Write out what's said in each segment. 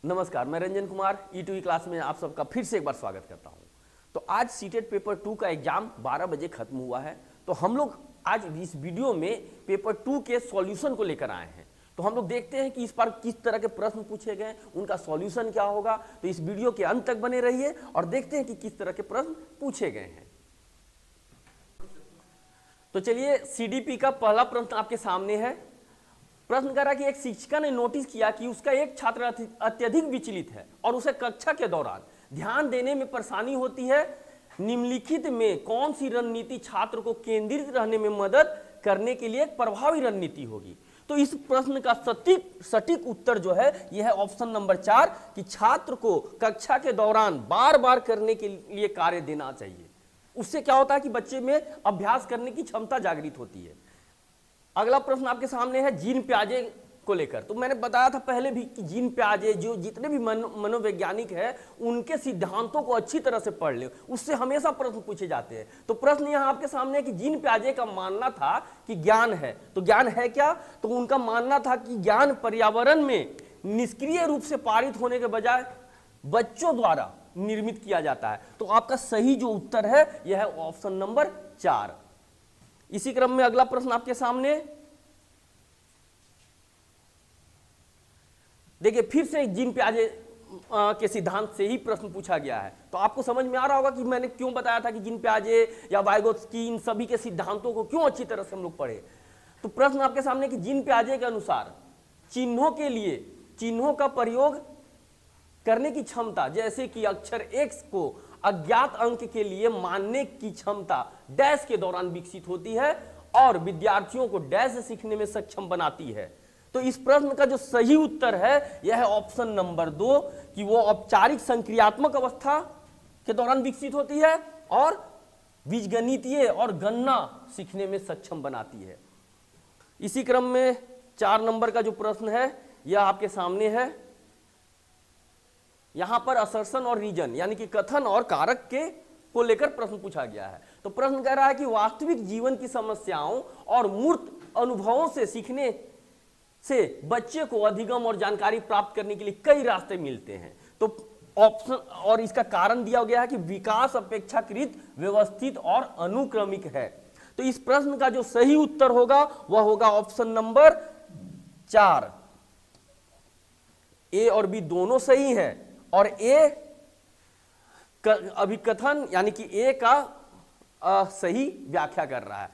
नमस्कार, मैं रंजन कुमार ई2ई क्लास में आप सबका फिर से एक बार स्वागत करता हूं। तो आज सीटेट पेपर 2 का एग्जाम 12 बजे खत्म हुआ है। तो हम लोग आज इस वीडियो में पेपर 2 के सॉल्यूशन को लेकर आए हैं। तो हम लोग देखते हैं कि इस बार किस तरह के प्रश्न पूछे गए, उनका सॉल्यूशन क्या होगा। तो इस वीडियो के अंत तक बने रहिए और देखते हैं कि किस तरह के प्रश्न पूछे गए हैं। तो चलिए, सीडीपी का पहला प्रश्न आपके सामने है। प्रश्न कह रहा कि एक शिक्षिका ने नोटिस किया कि उसका एक छात्र अत्यधिक विचलित है और उसे कक्षा के दौरान ध्यान देने में परेशानी होती है। निम्नलिखित में कौन सी रणनीति छात्र को केंद्रित रहने में मदद करने के लिए एक प्रभावी रणनीति होगी। तो इस प्रश्न का सटीक उत्तर जो है यह है ऑप्शन नंबर 4 कि छात्र को कक्षा के दौरान बार बार करने के लिए कार्य देना चाहिए। उससे क्या होता है कि बच्चे में अभ्यास करने की क्षमता जागृत होती है। अगला प्रश्न आपके सामने है जीन पियाजे को लेकर। तो मैंने बताया था पहले भी कि जीन पियाजे जो जितने भी मनोवैज्ञानिक है उनके सिद्धांतों को अच्छी तरह से पढ़ ले, उससे हमेशा प्रश्न पूछे जाते हैं। तो प्रश्न यहां आपके सामने है कि जीन पियाजे का मानना था कि ज्ञान है। तो ज्ञान है क्या? तो उनका मानना था कि ज्ञान पर्यावरण में निष्क्रिय रूप से पारित होने के बजाय बच्चों द्वारा निर्मित किया जाता है। तो आपका सही जो उत्तर है यह है ऑप्शन नंबर 4। इसी क्रम में अगला प्रश्न आपके सामने देखिए, फिर से जीन पियाजे के सिद्धांत से ही प्रश्न पूछा गया है। तो आपको समझ में आ रहा होगा कि मैंने क्यों बताया था कि जीन पियाजे या वाइगोत्स्की इन सभी के सिद्धांतों को क्यों अच्छी तरह से हम लोग पढ़े। तो प्रश्न आपके सामने कि जीन पियाजे के अनुसार चिन्हों के लिए चिन्हों का प्रयोग करने की क्षमता, जैसे कि अक्षर एक्स को अज्ञात अंक के लिए मानने की क्षमता डैश के दौरान विकसित होती है और विद्यार्थियों को डैश सीखने में सक्षम बनाती है। तो इस प्रश्न का जो सही उत्तर है यह है ऑप्शन नंबर 2 कि वो औपचारिक संक्रियात्मक अवस्था के दौरान विकसित होती है और बीजगणितीय और गणना सीखने में सक्षम बनाती है। इसी क्रम में 4 नंबर का जो प्रश्न है यह आपके सामने है। यहां पर असर्शन और रीजन यानी कि कथन और कारक के को लेकर प्रश्न पूछा गया है। तो प्रश्न कह रहा है कि वास्तविक जीवन की समस्याओं और मूर्त अनुभवों से सीखने से बच्चे को अधिगम और जानकारी प्राप्त करने के लिए कई रास्ते मिलते हैं। तो ऑप्शन और इसका कारण दिया गया है कि विकास अपेक्षाकृत व्यवस्थित और अनुक्रमिक है। तो इस प्रश्न का जो सही उत्तर होगा वह होगा ऑप्शन नंबर 4। ए और बी दोनों सही है और ए अभिकथन यानी कि ए का सही व्याख्या कर रहा है,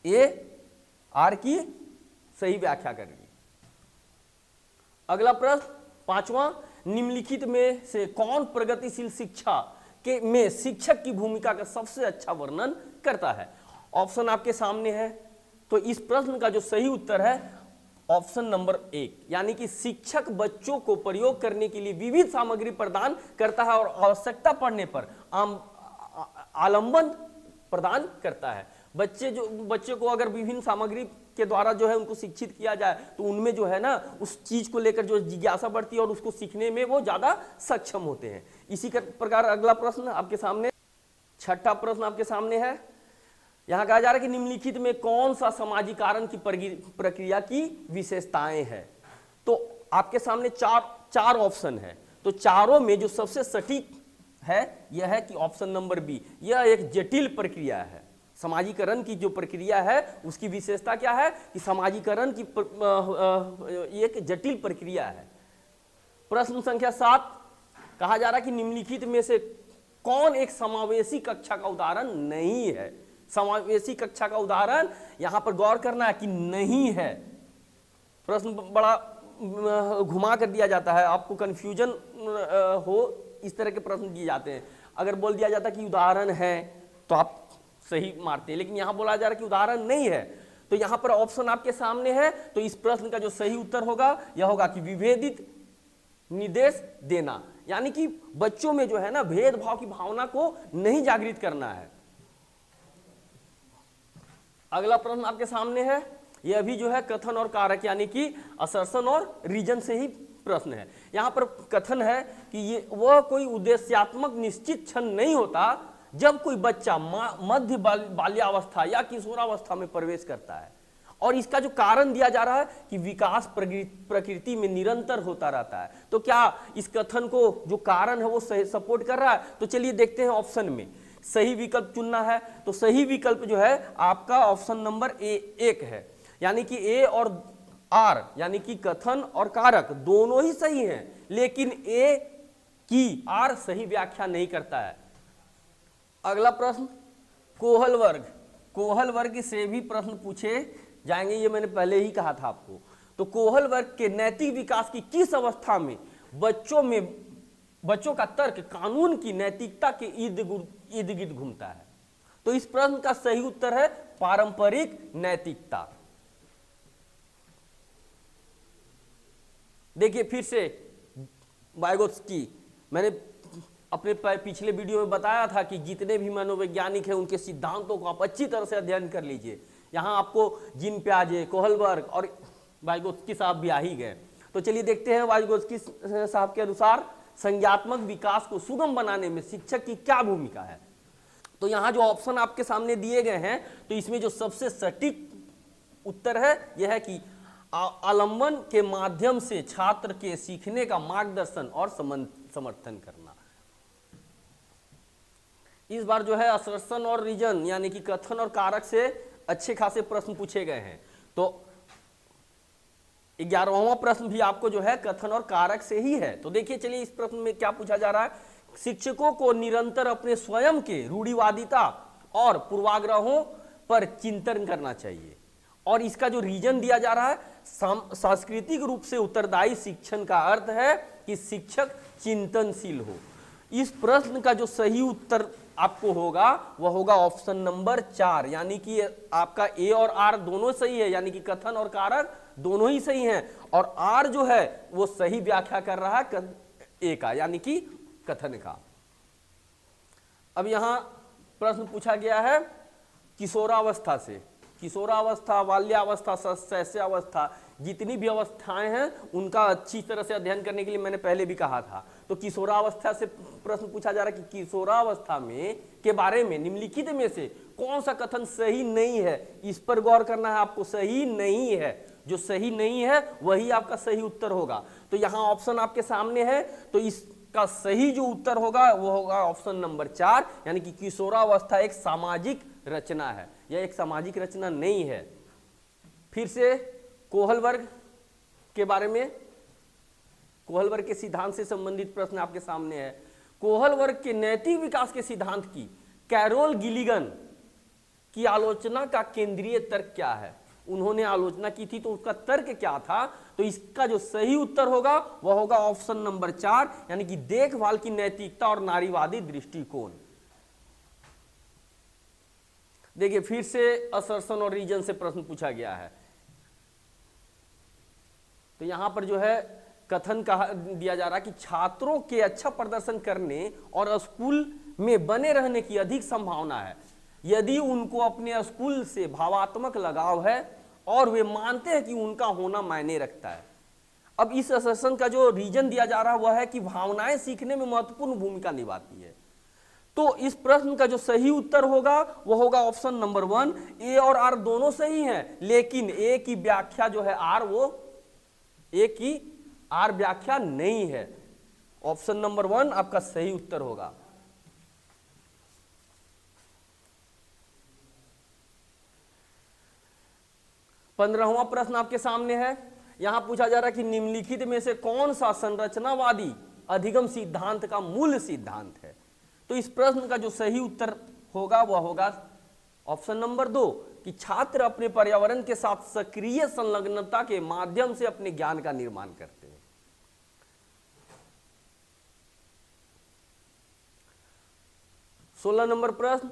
ए आर की सही व्याख्या करेगी। अगला प्रश्न 5वां, निम्नलिखित में से कौन प्रगतिशील शिक्षा के में शिक्षक की भूमिका का सबसे अच्छा वर्णन करता है। ऑप्शन आपके सामने है। तो इस प्रश्न का जो सही उत्तर है ऑप्शन नंबर 1 यानी कि शिक्षक बच्चों को प्रयोग करने के लिए विविध सामग्री प्रदान करता है और आवश्यकता पड़ने पर आलंबन प्रदान करता है। बच्चे को अगर विभिन्न सामग्री के द्वारा जो है उनको शिक्षित किया जाए तो उनमें जो है ना उस चीज को लेकर जो जिज्ञासा बढ़ती है और उसको सीखने में वो ज्यादा सक्षम होते हैं। इसी प्रकार अगला प्रश्न आपके सामने, 6ठा प्रश्न आपके सामने है। यहां कहा जा रहा है कि निम्नलिखित में कौन सा सामाजिकरण की प्रक्रिया की विशेषताएं हैं। तो आपके सामने चार ऑप्शन है। तो चारों में जो सबसे सटीक है यह है कि ऑप्शन नंबर बी, यह एक जटिल प्रक्रिया है। समाजीकरण की जो प्रक्रिया है उसकी विशेषता क्या है कि समाजीकरण की एक जटिल प्रक्रिया है। प्रश्न संख्या 7 कहा जा रहा है कि निम्नलिखित में से कौन एक समावेशी कक्षा का उदाहरण नहीं है। समावेशी कक्षा का उदाहरण यहां पर गौर करना है कि नहीं है। प्रश्न बड़ा घुमा कर दिया जाता है, आपको कंफ्यूजन हो इस तरह के प्रश्न दिए जाते हैं। अगर बोल दिया जाता कि उदाहरण है तो आप सही मारते हैं, लेकिन यहां बोला जा रहा है कि उदाहरण नहीं है। तो यहां पर ऑप्शन आपके सामने है। तो इस प्रश्न का जो सही उत्तर होगा यह होगा कि विभेदित निर्देश देना, यानी कि बच्चों में जो है ना भेदभाव की भावना को नहीं जागृत करना है। अगला प्रश्न आपके सामने है, यह भी जो है कथन और कारक यानी कि असर्शन और रीजन से ही प्रश्न है। यहां पर कथन है कि ये वह कोई उद्देश्यात्मक निश्चित क्षण नहीं होता जब कोई बच्चा मध्य बाल्यावस्था या किशोरावस्था में प्रवेश करता है और इसका जो कारण दिया जा रहा है कि विकास प्रकृति में निरंतर होता रहता है। तो क्या इस कथन को जो कारण है वो सपोर्ट कर रहा है? तो चलिए देखते हैं ऑप्शन में सही विकल्प चुनना है। तो सही विकल्प जो है आपका ऑप्शन नंबर एक है, यानी कि ए और आर यानी कि कथन और कारक दोनों ही सही हैं, लेकिन ए की आर सही व्याख्या नहीं करता है। अगला प्रश्न कोहल वर्ग से भी प्रश्न पूछे जाएंगे, ये मैंने पहले ही कहा था आपको। तो कोहल वर्ग के नैतिक विकास की किस अवस्था में बच्चों का तर्क कानून की नैतिकता के इर्द गिर्द घूमता है? तो इस प्रश्न का सही उत्तर है पारंपरिक नैतिकता। देखिए फिर से वाइगोत्स्की, मैंने अपने पिछले वीडियो में बताया था कि जितने भी मनोवैज्ञानिक हैं उनके सिद्धांतों को आप अच्छी तरह से अध्ययन कर लीजिए। यहाँ आपको जीन पियाजे, कोहलबर्ग और वाइगोत्स्की साहब भी आ ही गए। तो चलिए देखते हैं वाइगोत्स्की साहब के अनुसार संज्ञात्मक विकास को सुगम बनाने में शिक्षक की क्या भूमिका है। तो यहाँ जो ऑप्शन आपके सामने दिए गए हैं, तो इसमें जो सबसे सटीक उत्तर है यह है कि आलंबन के माध्यम से छात्र के सीखने का मार्गदर्शन और समर्थन करना। इस बार जो है असर्शन और रीजन यानी कि कथन और कारक से अच्छे खासे प्रश्न पूछे गए हैं। तो 11वां प्रश्न भी आपको जो है कथन और कारक से ही है। तो देखिए चलिए इस प्रश्न में क्या पूछा जा रहा है। शिक्षकों को निरंतर अपने स्वयं के रूढ़िवादिता और पूर्वाग्रहों पर चिंतन करना चाहिए, और इसका जो रीजन दिया जा रहा है सांस्कृतिक रूप से उत्तरदायी शिक्षण का अर्थ है कि शिक्षक चिंतनशील हो। इस प्रश्न का जो सही उत्तर आपको होगा वह होगा ऑप्शन नंबर 4, यानी कि आपका ए और आर दोनों सही है, यानी कि कथन और कारक दोनों ही सही हैं, और आर जो है वो सही व्याख्या कर रहा है ए का, यानी कि कथन का। अब यहां प्रश्न पूछा गया है किशोरावस्था से। किशोरावस्था, बाल्यावस्था, शैशवावस्था, जितनी भी अवस्थाएं हैं उनका अच्छी तरह से अध्ययन करने के लिए मैंने पहले भी कहा था। तो किशोरावस्था से प्रश्न पूछा जा रहा है कि किशोरावस्था में के बारे में निम्नलिखित में से कौन सा कथन सही नहीं है, इस पर गौर करना है आपको। सही नहीं है, जो सही नहीं है वही आपका सही उत्तर होगा। तो यहाँ ऑप्शन आपके सामने है, तो इसका सही जो उत्तर होगा वो होगा ऑप्शन नंबर 4, यानी कि किशोरावस्था एक सामाजिक रचना है, यह एक सामाजिक रचना नहीं है। फिर से कोहल वर्ग के बारे में, कोहल वर्ग के सिद्धांत से संबंधित प्रश्न आपके सामने है। कोहल वर्ग के नैतिक विकास के सिद्धांत की कैरोल गिलिगन की आलोचना का केंद्रीय तर्क क्या है? उन्होंने आलोचना की थी तो उसका तर्क क्या था? तो इसका जो सही उत्तर होगा वह होगा ऑप्शन नंबर 4, यानी कि देखभाल की नैतिकता और नारीवादी दृष्टिकोण। देखिए फिर से असर्शन और रीजन से प्रश्न पूछा गया है। तो यहां पर जो है कथन कहा दिया जा रहा है कि छात्रों के अच्छा प्रदर्शन करने और स्कूल में बने रहने की अधिक संभावना है यदि उनको अपने स्कूल से भावात्मक लगाव है और वे मानते हैं कि उनका होना मायने रखता है। अब इस असर्शन का जो रीजन दिया जा रहा है वह है कि भावनाएं सीखने में महत्वपूर्ण भूमिका निभाती है। तो इस प्रश्न का जो सही उत्तर होगा वह होगा ऑप्शन नंबर 1। ए और आर दोनों सही हैं, लेकिन ए की व्याख्या जो है आर, वो ए की आर व्याख्या नहीं है। ऑप्शन नंबर 1 आपका सही उत्तर होगा। पंद्रहवां प्रश्न आपके सामने है। यहां पूछा जा रहा है कि निम्नलिखित में से कौन सा संरचनावादी अधिगम सिद्धांत का मूल सिद्धांत है? तो इस प्रश्न का जो सही उत्तर होगा वह होगा ऑप्शन नंबर 2 कि छात्र अपने पर्यावरण के साथ सक्रिय संलग्नता के माध्यम से अपने ज्ञान का निर्माण करते हैं। 16 नंबर प्रश्न,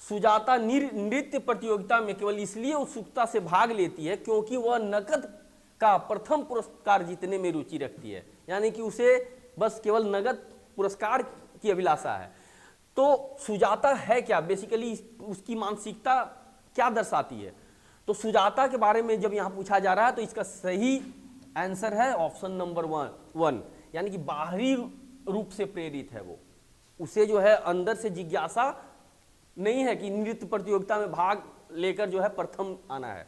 सुजाता नृत्य प्रतियोगिता में केवल इसलिए उत्सुकता से भाग लेती है क्योंकि वह नकद का प्रथम पुरस्कार जीतने में रुचि रखती है, यानी कि उसे बस केवल नगद पुरस्कार की अभिलाषा है। तो सुजाता है क्या, बेसिकली उसकी मानसिकता क्या दर्शाती है? तो सुजाता के बारे में जब यहां पूछा जा रहा है तो इसका सही आंसर है ऑप्शन नंबर 1, यानी कि बाहरी रूप से प्रेरित है वो, उसे जो है अंदर से जिज्ञासा नहीं है कि नृत्य प्रतियोगिता में भाग लेकर जो है प्रथम आना है।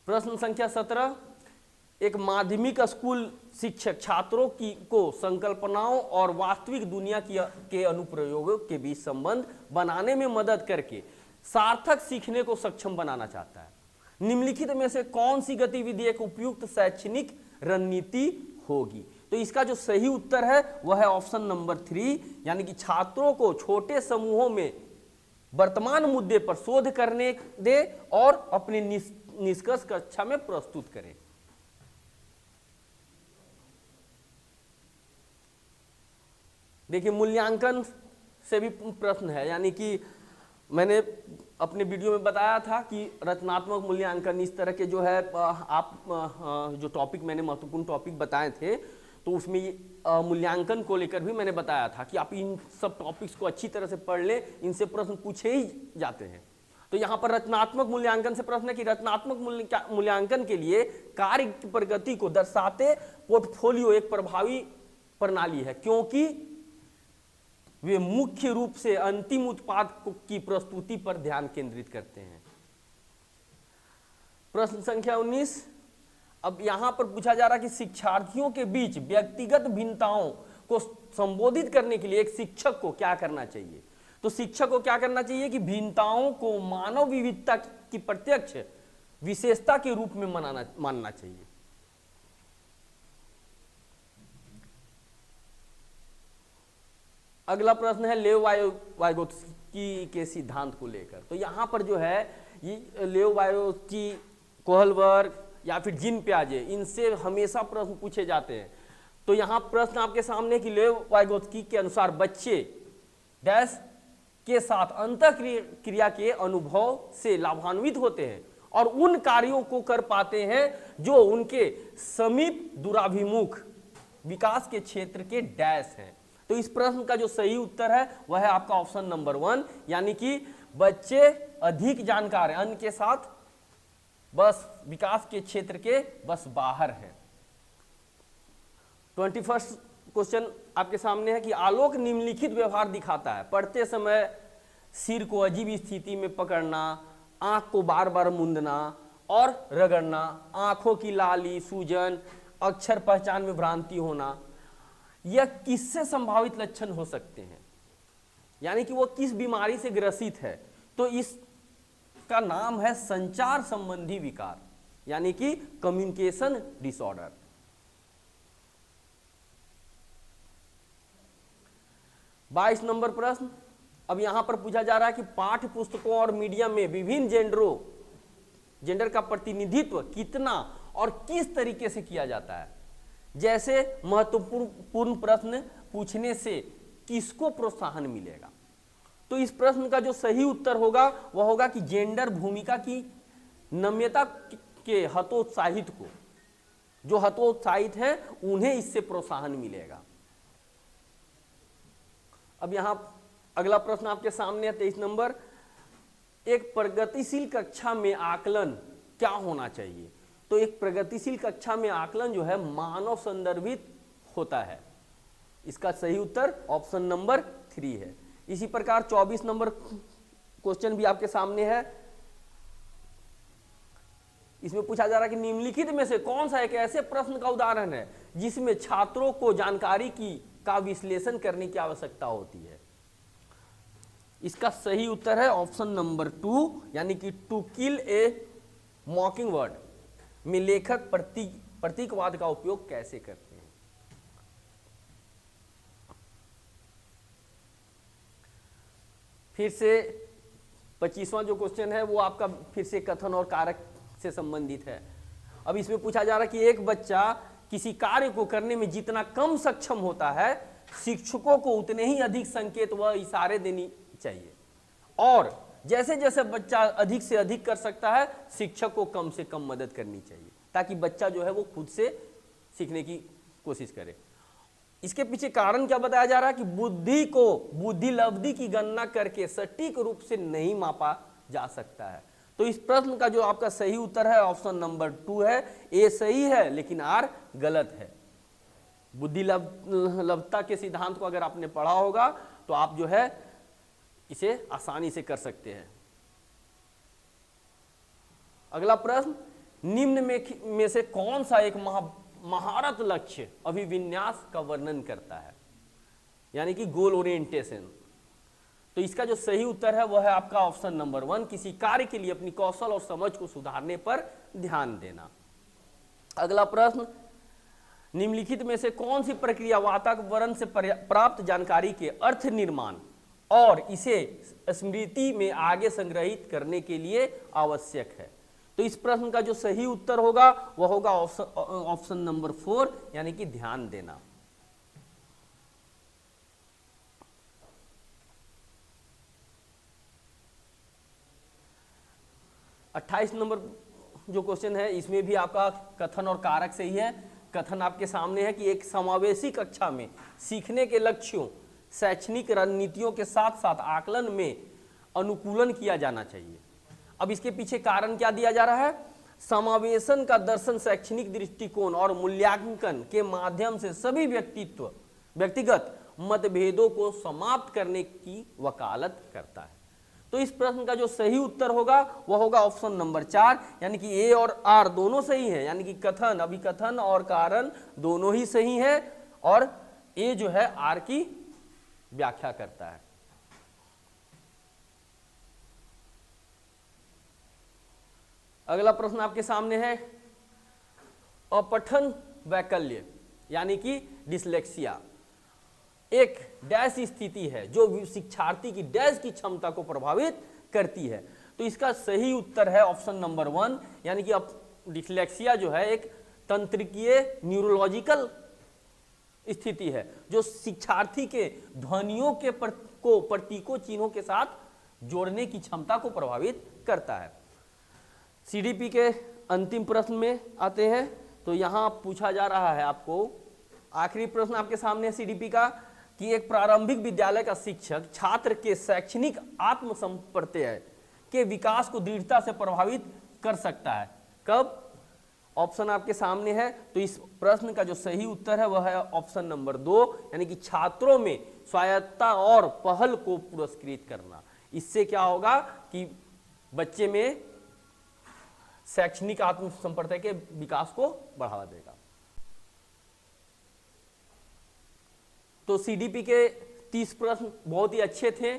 प्रश्न संख्या 17, एक माध्यमिक स्कूल शिक्षक छात्रों को संकल्पनाओं और वास्तविक दुनिया के अनुप्रयोगों के बीच संबंध बनाने में मदद करके सार्थक सीखने को सक्षम बनाना चाहता है। निम्नलिखित में से कौन सी गतिविधि एक उपयुक्त शैक्षणिक रणनीति होगी? तो इसका जो सही उत्तर है वह है ऑप्शन नंबर 3, यानी कि छात्रों को छोटे समूहों में वर्तमान मुद्दे पर शोध करने दे और अपने निष्कर्ष कक्षा में प्रस्तुत करें। देखिए, मूल्यांकन से भी प्रश्न है, यानी कि मैंने अपने वीडियो में बताया था कि रचनात्मक मूल्यांकन इस तरह के जो है आप जो टॉपिक मैंने महत्वपूर्ण टॉपिक बताए थे, तो उसमें मूल्यांकन को लेकर भी मैंने बताया था कि आप इन सब टॉपिक्स को अच्छी तरह से पढ़ लें, इनसे प्रश्न पूछे ही जाते हैं। तो यहाँ पर रचनात्मक मूल्यांकन से प्रश्न है कि रचनात्मक मूल्यांकन के लिए कार्य की प्रगति को दर्शाते पोर्टफोलियो एक प्रभावी प्रणाली है, क्योंकि वे मुख्य रूप से अंतिम उत्पाद की प्रस्तुति पर ध्यान केंद्रित करते हैं। प्रश्न संख्या 19, अब यहां पर पूछा जा रहा है कि शिक्षार्थियों के बीच व्यक्तिगत भिन्नताओं को संबोधित करने के लिए एक शिक्षक को क्या करना चाहिए? तो शिक्षक को क्या करना चाहिए कि भिन्नताओं को मानव विविधता की प्रत्यक्ष विशेषता के रूप में मानना चाहिए। अगला प्रश्न है लेव वाइगोत्स्की के सिद्धांत को लेकर। तो यहाँ पर जो है ये लेव वाइगोत्स्की, कोहलबर्ग या फिर जीन पियाजे, इनसे हमेशा प्रश्न पूछे जाते हैं। तो यहाँ प्रश्न आपके सामने कि लेव वाइगोत्स्की के अनुसार बच्चे डैश के साथ अंतःक्रिया के अनुभव से लाभान्वित होते हैं और उन कार्यों को कर पाते हैं जो उनके समीप दूराभिमुख विकास के क्षेत्र के डैश हैं। तो इस प्रश्न का जो सही उत्तर है वह है आपका ऑप्शन नंबर 1, यानी कि बच्चे अधिक जानकार हैं, अन्य के साथ बस विकास के क्षेत्र के बस बाहर है। 21 क्वेश्चन आपके सामने है कि आलोक निम्नलिखित व्यवहार दिखाता है। पढ़ते समय सिर को अजीब स्थिति में पकड़ना, आंख को बार बार मूंदना और रगड़ना, आंखों की लाली, सूजन, अक्षर पहचान में भ्रांति होना, यह किससे संभावित लक्षण हो सकते हैं? यानी कि वो किस बीमारी से ग्रसित है? तो इसका नाम है संचार संबंधी विकार, यानी कि कम्युनिकेशन डिसऑर्डर। बाईस नंबर प्रश्न, अब यहां पर पूछा जा रहा है कि पाठ्य पुस्तकों और मीडिया में विभिन्न जेंडर का प्रतिनिधित्व कितना और किस तरीके से किया जाता है? जैसे महत्वपूर्ण प्रश्न पूछने से किसको प्रोत्साहन मिलेगा? तो इस प्रश्न का जो सही उत्तर होगा वह होगा कि जेंडर भूमिका की नम्यता के हतोत्साहित को, जो हतोत्साहित है उन्हें इससे प्रोत्साहन मिलेगा। अब यहां अगला प्रश्न आपके सामने है 23 नंबर, एक प्रगतिशील कक्षा में आकलन क्या होना चाहिए? तो एक प्रगतिशील कक्षा में आकलन जो है मानव संदर्भित होता है। इसका सही उत्तर ऑप्शन नंबर 3 है। इसी प्रकार 24 नंबर क्वेश्चन भी आपके सामने है। इसमें पूछा जा रहा है कि निम्नलिखित में से कौन सा एक ऐसे प्रश्न का उदाहरण है जिसमें छात्रों को जानकारी का विश्लेषण करने की आवश्यकता होती है? इसका सही उत्तर है ऑप्शन नंबर 2, यानी कि टू किल ए मॉकिंग बर्ड में लेखक प्रतीकवाद का उपयोग कैसे करते हैं। फिर से 25वां जो क्वेश्चन है वो आपका फिर से कथन और कारक से संबंधित है। अब इसमें पूछा जा रहा है कि एक बच्चा किसी कार्य को करने में जितना कम सक्षम होता है, शिक्षकों को उतने ही अधिक संकेत व इशारे देनी चाहिए, और जैसे जैसे बच्चा अधिक से अधिक कर सकता है, शिक्षक को कम से कम मदद करनी चाहिए, ताकि बच्चा जो है वो खुद से सीखने की कोशिश करे। इसके पीछे कारण क्या बताया जा रहा है कि बुद्धि को बुद्धि लब्धि की गणना करके सटीक रूप से नहीं मापा जा सकता है। तो इस प्रश्न का जो आपका सही उत्तर है ऑप्शन नंबर 2 है। ए सही है लेकिन आर गलत है। बुद्धि लब्धता के सिद्धांत को अगर आपने पढ़ा होगा तो आप जो है इसे आसानी से कर सकते हैं। अगला प्रश्न, निम्न में से कौन सा एक महारत लक्ष्य अभिविन्यास का वर्णन करता है, यानी कि गोल ओरिएंटेशन। तो इसका जो सही उत्तर है वह है आपका ऑप्शन नंबर 1, किसी कार्य के लिए अपनी कौशल और समझ को सुधारने पर ध्यान देना। अगला प्रश्न, निम्नलिखित में से कौन सी प्रक्रिया वातावरण से प्राप्त जानकारी के अर्थ निर्माण और इसे स्मृति में आगे संग्रहित करने के लिए आवश्यक है? तो इस प्रश्न का जो सही उत्तर होगा वह होगा ऑप्शन नंबर 4, यानी कि ध्यान देना। अट्ठाईस नंबर जो क्वेश्चन है इसमें भी आपका कथन और कारक सही है। कथन आपके सामने है कि एक समावेशी कक्षा में सीखने के लक्ष्यों, शैक्षणिक रणनीतियों के साथ साथ आकलन में अनुकूलन किया जाना चाहिए। अब इसके पीछे कारण क्या दिया जा रहा है? समावेशन का दर्शन शैक्षणिक दृष्टिकोण और मूल्यांकन के माध्यम से सभी व्यक्तिगत मतभेदों को समाप्त करने की वकालत करता है। तो इस प्रश्न का जो सही उत्तर होगा वह होगा ऑप्शन नंबर 4, यानी कि ए और आर दोनों सही है, यानी कि कथन, अभिकथन और कारण दोनों ही सही है और ए जो है आर की व्याख्या करता है। अगला प्रश्न आपके सामने है अपठन वैकल्य, यानी कि डिसलेक्सिया एक डैश स्थिति है जो शिक्षार्थी की डैश की क्षमता को प्रभावित करती है। तो इसका सही उत्तर है ऑप्शन नंबर 1, यानी कि डिसलेक्सिया जो है एक तंत्रिकीय न्यूरोलॉजिकल स्थिति है जो शिक्षार्थी के ध्वनियों के प्रतीकों चिन्हों के साथ जोड़ने की क्षमता को प्रभावित करता है। सीडीपी के अंतिम प्रश्न में आते हैं। तो यहाँ पूछा जा रहा है आपको, आखिरी प्रश्न आपके सामने है सीडीपी का, कि एक प्रारंभिक विद्यालय का शिक्षक छात्र के शैक्षणिक आत्मसंप्रत्यय के विकास को दृढ़ता से प्रभावित कर सकता है। कब? ऑप्शन आपके सामने है। तो इस प्रश्न का जो सही उत्तर है वह है ऑप्शन नंबर 2, यानी कि छात्रों में स्वायत्तता और पहल को पुरस्कृत करना। इससे क्या होगा कि बच्चे में शैक्षणिक आत्मसंप्रत्यय के विकास को बढ़ावा देगा। तो सीडीपी के 30 प्रश्न बहुत ही अच्छे थे।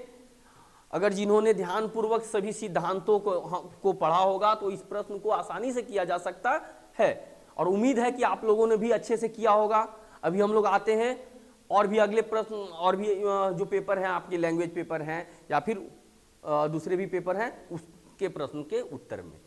अगर जिन्होंने ध्यानपूर्वक सभी सिद्धांतों को पढ़ा होगा तो इस प्रश्न को आसानी से किया जा सकता है और उम्मीद है कि आप लोगों ने भी अच्छे से किया होगा। अभी हम लोग आते हैं और भी अगले प्रश्न, और भी जो पेपर हैं आपके लैंग्वेज पेपर हैं या फिर दूसरे भी पेपर हैं उसके प्रश्न के उत्तर में।